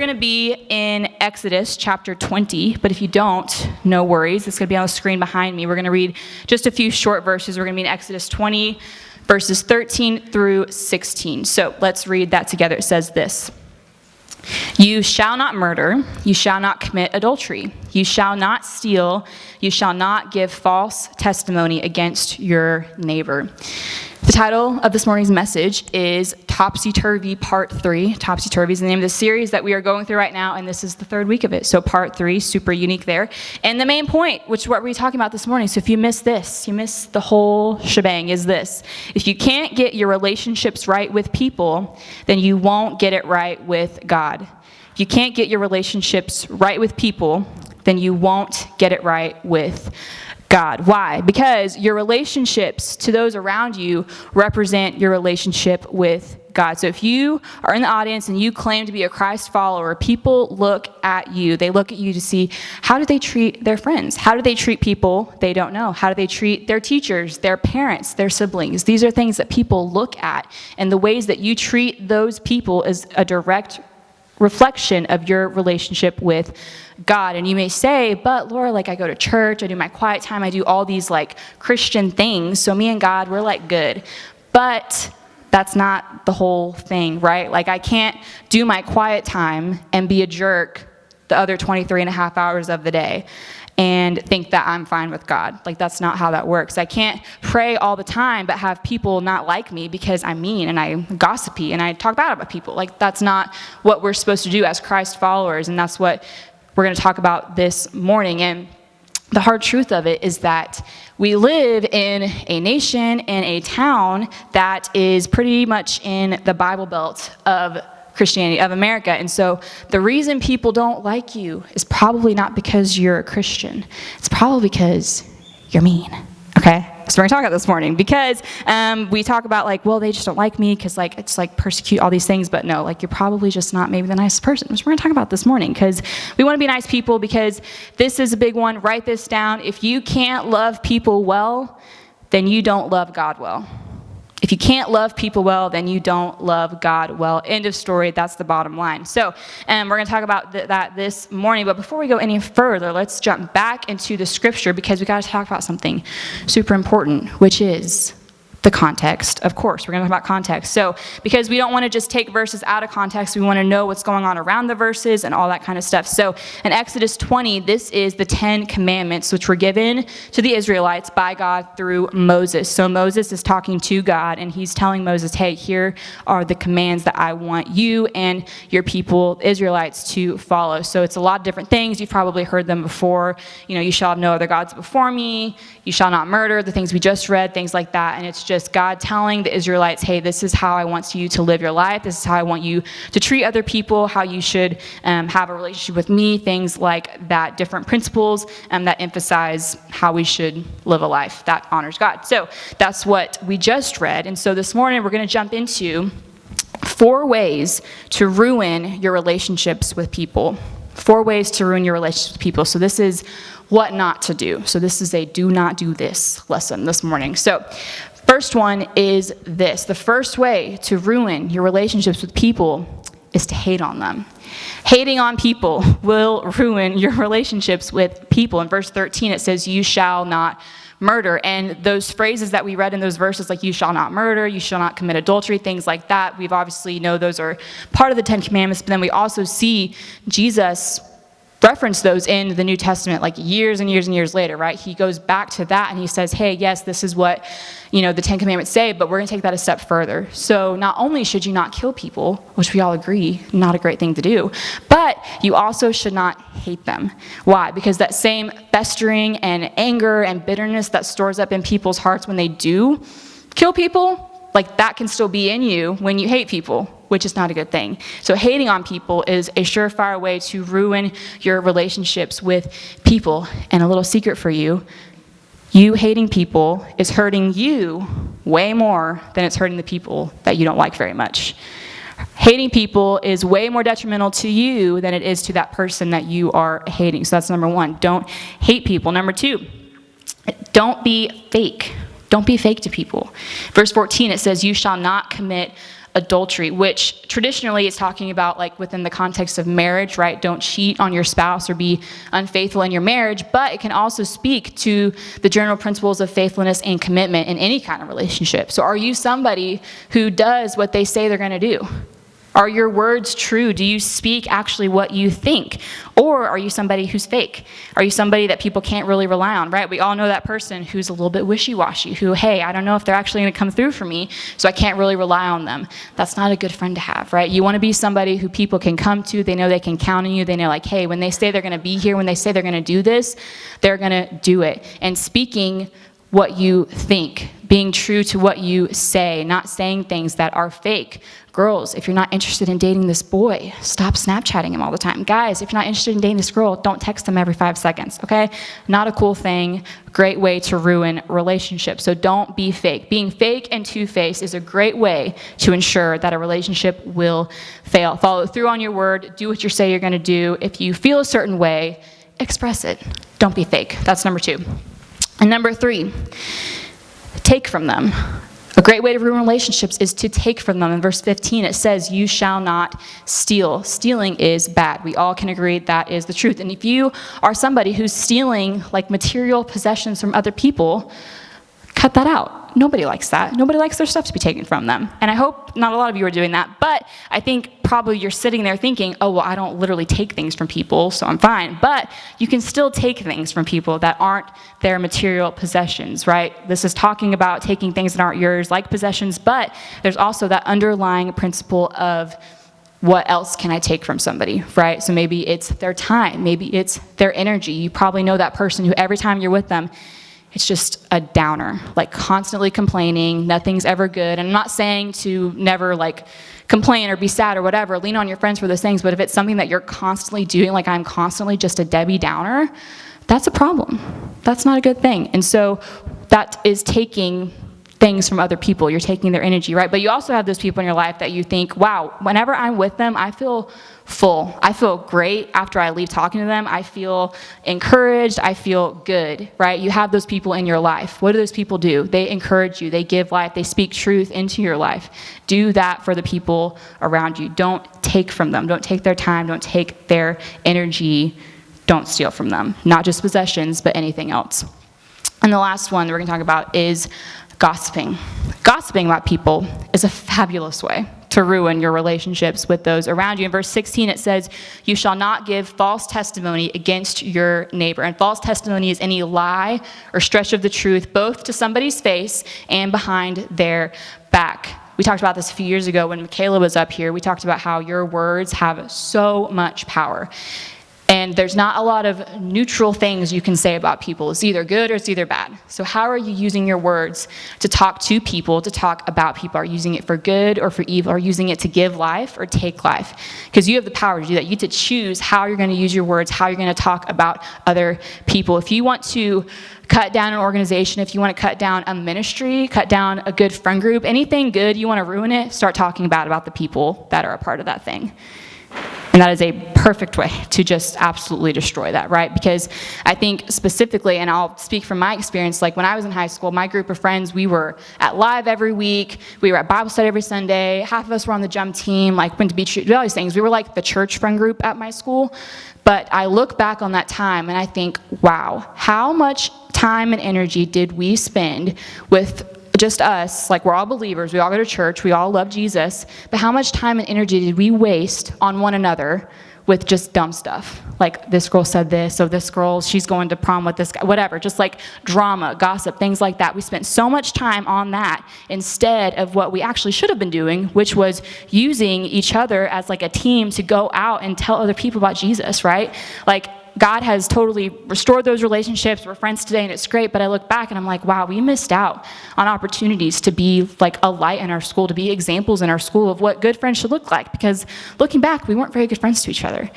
going to be in Exodus chapter 20, but if you don't, no worries. It's going to be on the screen behind me. We're going to read just a few short verses. We're going to be in Exodus 20, verses 13 through 16. So let's read that together. It says this. You shall not murder, you shall not commit adultery, you shall not steal, you shall not give false testimony against your neighbor. The title of this morning's message is Topsy Turvy Part 3. Topsy Turvy is the name of the series that we are going through right now, and this is the third week of it. So Part 3, super unique there. And the main point, which is what we're talking about this morning, so if you miss this, you miss the whole shebang, is this. If you can't get your relationships right with people, then you won't get it right with God. If you can't get your relationships right with people, then you won't get it right with God. Why? Because your relationships to those around you represent your relationship with God. So if you are in the audience and you claim to be a Christ follower, people look at you. They look at you to see, how do they treat their friends? How do they treat people they don't know? How do they treat their teachers, their parents, their siblings? These are things that people look at, and the ways that you treat those people is a direct reflection of your relationship with God. And you may say, but Laura, I go to church, I do my quiet time, I do all these Christian things, so me and God, we're good. But that's not the whole thing, right? I can't do my quiet time and be a jerk the other 23 and a half hours of the day and think that I'm fine with God. That's not how that works. I can't pray all the time but have people not like me because I'm mean and I'm gossipy and I talk bad about people. That's not what we're supposed to do as Christ followers, and that's what we're going to talk about this morning. And the hard truth of it is that we live in a nation, in a town that is pretty much in the Bible Belt of Christianity, of America. And so the reason people don't like you is probably not because you're a Christian. It's probably because you're mean, okay? So we're going to talk about this morning because we talk about they just don't like me because it's persecute all these things, but no, you're probably just not maybe the nicest person, which we're going to talk about this morning because we want to be nice people, because this is a big one. Write this down. If you can't love people well, then you don't love God well. If you can't love people well, then you don't love God well. End of story. That's the bottom line. So we're going to talk about that this morning. But before we go any further, let's jump back into the scripture because we got to talk about something super important, which is the context. Of course, we're going to talk about context. So because we don't want to just take verses out of context, we want to know what's going on around the verses and all that kind of stuff. So in Exodus 20, this is the 10 commandments, which were given to the Israelites by God through Moses. So Moses is talking to God, and he's telling Moses, hey, here are the commands that I want you and your people, Israelites, to follow. So it's a lot of different things. You've probably heard them before. You shall have no other gods before me. You shall not murder, the things we just read, things like that. And it's just God telling the Israelites, hey, this is how I want you to live your life. This is how I want you to treat other people, how you should have a relationship with me, things like that, different principles that emphasize how we should live a life that honors God. So that's what we just read. And so this morning we're going to jump into 4 ways to ruin your relationships with people. 4 ways to ruin your relationships with people. So this is what not to do. So this is a do not do this lesson this morning. So first one is this. The first way to ruin your relationships with people is to hate on them. Hating on people will ruin your relationships with people. In verse 13, it says, you shall not murder. And those phrases that we read in those verses, you shall not murder, you shall not commit adultery, things like that, we've obviously know those are part of the 10 Commandments, but then we also see Jesus reference those in the New Testament years and years and years later, right? He goes back to that and he says, hey, yes, this is what, the 10 Commandments say, but we're going to take that a step further. So not only should you not kill people, which we all agree, not a great thing to do, but you also should not hate them. Why? Because that same festering and anger and bitterness that stores up in people's hearts when they do kill people, that can still be in you when you hate people, which is not a good thing. So hating on people is a surefire way to ruin your relationships with people. And a little secret for you, you hating people is hurting you way more than it's hurting the people that you don't like very much. Hating people is way more detrimental to you than it is to that person that you are hating. So that's number 1. Don't hate people. Number 2, don't be fake. Don't be fake to people. Verse 14, it says, you shall not commit adultery, which traditionally is talking about like within the context of marriage, right? Don't cheat on your spouse or be unfaithful in your marriage, but it can also speak to the general principles of faithfulness and commitment in any kind of relationship. So are you somebody who does what they say they're going to do? Are your words true? Do you speak actually what you think? Or are you somebody who's fake? Are you somebody that people can't really rely on, right? We all know that person who's a little bit wishy-washy, who, hey, I don't know if they're actually going to come through for me, so I can't really rely on them. That's not a good friend to have, right? You want to be somebody who people can come to. They know they can count on you. They know, like, hey, when they say they're going to be here, when they say they're going to do this, they're going to do it. And speaking what you think, being true to what you say, not saying things that are fake. Girls, if you're not interested in dating this boy, stop Snapchatting him all the time. Guys, if you're not interested in dating this girl, don't text him every 5 seconds, okay? Not a cool thing, great way to ruin relationships. So don't be fake. Being fake and two-faced is a great way to ensure that a relationship will fail. Follow through on your word, do what you say you're gonna do. If you feel a certain way, express it. Don't be fake. That's number 2. And number 3, take from them. A great way to ruin relationships is to take from them. In verse 15, it says, you shall not steal. Stealing is bad. We all can agree that is the truth. And if you are somebody who's stealing like material possessions from other people, cut that out. Nobody likes that. Nobody likes their stuff to be taken from them. And I hope not a lot of you are doing that, but I think probably you're sitting there thinking, oh, well, I don't literally take things from people, so I'm fine. But you can still take things from people that aren't their material possessions, right? This is talking about taking things that aren't yours, like possessions, but there's also that underlying principle of what else can I take from somebody, right? So maybe it's their time, maybe it's their energy. You probably know that person who every time you're with them, it's just a downer, like constantly complaining, nothing's ever good. And I'm not saying to never like complain or be sad or whatever, lean on your friends for those things, but if it's something that you're constantly doing, like I'm constantly just a Debbie Downer, that's a problem. That's not a good thing. And so that is taking things from other people. You're taking their energy, right? But you also have those people in your life that you think, wow, whenever I'm with them, I feel full. I feel great after I leave talking to them. I feel encouraged. I feel good, right? You have those people in your life. What do those people do? They encourage you. They give life. They speak truth into your life. Do that for the people around you. Don't take from them. Don't take their time. Don't take their energy. Don't steal from them. Not just possessions, but anything else. And the last one that we're going to talk about is gossiping. Gossiping about people is a fabulous way to ruin your relationships with those around you. In verse 16, it says, you shall not give false testimony against your neighbor. And false testimony is any lie or stretch of the truth, both to somebody's face and behind their back. We talked about this a few years ago when Michaela was up here. We talked about how your words have so much power. And there's not a lot of neutral things you can say about people. It's either good or it's either bad. So how are you using your words to talk to people, to talk about people? Are you using it for good or for evil? Are you using it to give life or take life? Because you have the power to do that. You get to choose how you're going to use your words, how you're going to talk about other people. If you want to cut down an organization, if you want to cut down a ministry, cut down a good friend group, anything good, you want to ruin it, start talking bad about the people that are a part of that thing. And that is a perfect way to just absolutely destroy that, right? Because I think specifically, and I'll speak from my experience, like when I was in high school, my group of friends, we were at Live every week, we were at Bible study every Sunday, half of us were on the jump team, like went to beach, do all these things. We were like the church friend group at my school. But I look back on that time and I think, wow, how much time and energy did we spend with just us, like we're all believers, we all go to church, we all love Jesus, but how much time and energy did we waste on one another with just dumb stuff? Like this girl said this, so this girl, she's going to prom with this guy, whatever, just like drama, gossip, things like that. We spent so much time on that instead of what we actually should have been doing, which was using each other as like a team to go out and tell other people about Jesus, right? Like God has totally restored those relationships. We're friends today and it's great, but I look back and I'm like, wow, we missed out on opportunities to be like a light in our school, to be examples in our school of what good friends should look like, because looking back, we weren't very good friends to each other.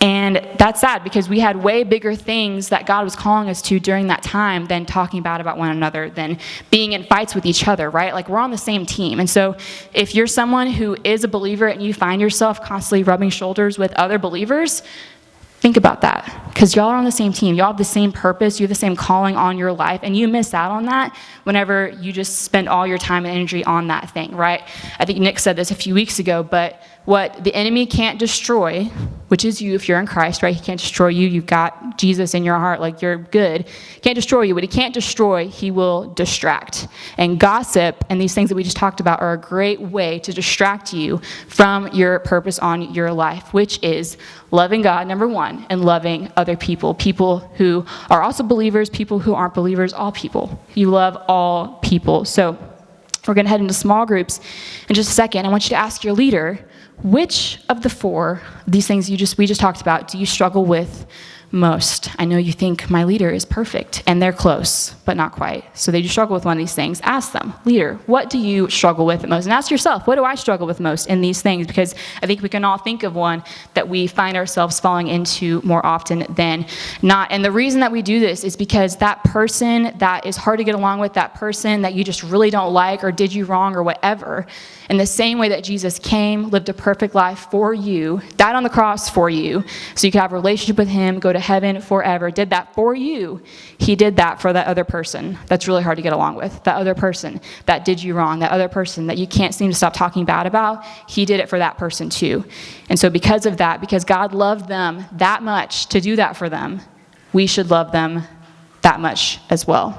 And that's sad because we had way bigger things that God was calling us to during that time than talking bad about one another, than being in fights with each other, right? Like we're on the same team. And so if you're someone who is a believer and you find yourself constantly rubbing shoulders with other believers, Think about that, because y'all are on the same team. Y'all have the same purpose. You have the same calling on your life, and you miss out on that whenever you just spend all your time and energy on that thing, right? I think Nick said this a few weeks ago, but what the enemy can't destroy, which is you if you're in Christ, right? He can't destroy you. You've got Jesus in your heart, like you're good. He can't destroy you. What he can't destroy, he will distract. And gossip and these things that we just talked about are a great way to distract you from your purpose on your life, which is loving God, number one, and loving other people. People who are also believers, people who aren't believers, all people. You love all people. So we're going to head into small groups in just a second. I want you to ask your leader, which of the four, these things we just talked about, do you struggle with most? I know you think my leader is perfect, and they're close, but not quite. So they do struggle with one of these things. Ask them, leader, what do you struggle with most? And ask yourself, what do I struggle with most in these things? Because I think we can all think of one that we find ourselves falling into more often than not. And the reason that we do this is because that person that is hard to get along with, that person that you just really don't like or did you wrong or whatever, in the same way that Jesus came, lived a perfect life for you, died on the cross for you, so you could have a relationship with him, go to heaven forever, did that for you. He did that for that other person that's really hard to get along with, that other person that did you wrong, that other person that you can't seem to stop talking bad about. He did it for that person too. And so because of that, because God loved them that much to do that for them, we should love them that much as well.